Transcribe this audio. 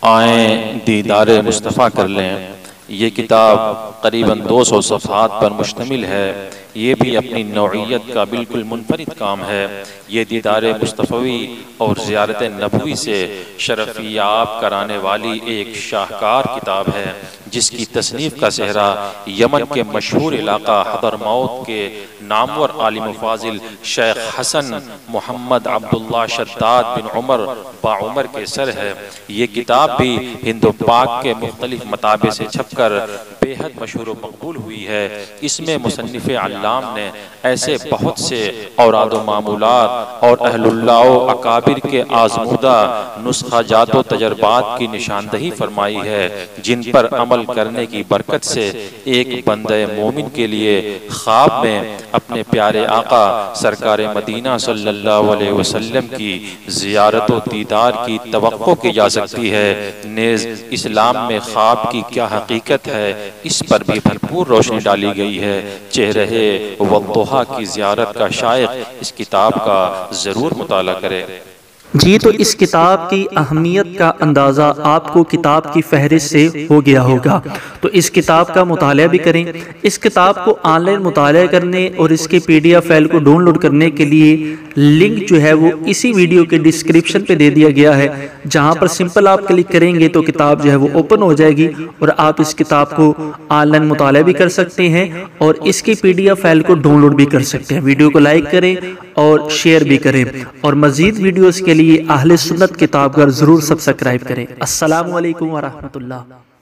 آئیں دیدار مصطفیٰ کر لیں۔ یہ کتاب قریباً 200 صفحات پر مشتمل ہے۔ یہ بھی اپنی نوعیت کا بالکل منفرد کام ہے۔ یہ دیدار مصطفی اور زیارت نبوی سے شرفیاب کرانے والی ایک شاہکار کتاب ہے، جس کی تصنیف کا صحرا یمن کے مشہور علاقہ حضرموت کے نامور عالم و فاضل شیخ حسن محمد عبداللہ شداد بن عمر باعمر کے سر ہے۔ یہ کتاب بھی ہند و پاک کے مختلف مطابع سے چھپ کر بے حد مشہور و مقبول ہوئی ہے۔ اس میں مصنف علام نے ایسے بہت سے اوراد و معمولات اور اہل اللہ و اکابر کے آزمودہ نسخہ جات و تجربات کی نشاندہی فرمائی ہے، جن پر عمل کرنے کی برکت سے ایک بندہ مومن کے لیے خواب میں اپنے پیارے آقا سرکار مدینہ صلی اللہ علیہ وسلم کی زیارت و دیدار کی توقع کی جا سکتی ہے۔ نیز اسلام میں خواب کی کیا حقیقت ہے، اس پر بھی بھرپور روشنی ڈالی گئی ہے۔ چہرہ والضحیٰ کی زیارت کا شائق اس کتاب کا ضرور مطالعہ کرے۔ جی تو اس کتاب کی اہمیت کا اندازہ آپ کو کتاب کی فہرست سے ہو گیا ہوگا، تو اس کتاب کا مطالعہ بھی کریں۔ اس کتاب کو آن لائن مطالعہ کرنے اور اس کے PDF فائل کو ڈاؤن لوڈ کرنے کے لیے لنک جو ہے وہ اسی ویڈیو کے ڈسکرپشن پہ دے دیا گیا ہے، جہاں پر سمپل آپ کلک کریں گے تو کتاب جو ہے وہ اوپن ہو جائے گی اور آپ اس کتاب کو آن لائن مطالعہ بھی کر سکتے ہیں اور اس کی PDF فائل کو ڈاؤن لوڈ بھی کر سکتے ہیں۔ ویڈیو کو لائک کریں اور شیئر بھی کریں اور مزید ویڈیوز کے لیے اہل سنت کتاب گھر ضرور سبسکرائب کریں۔ السلام علیکم ورحمۃ اللہ۔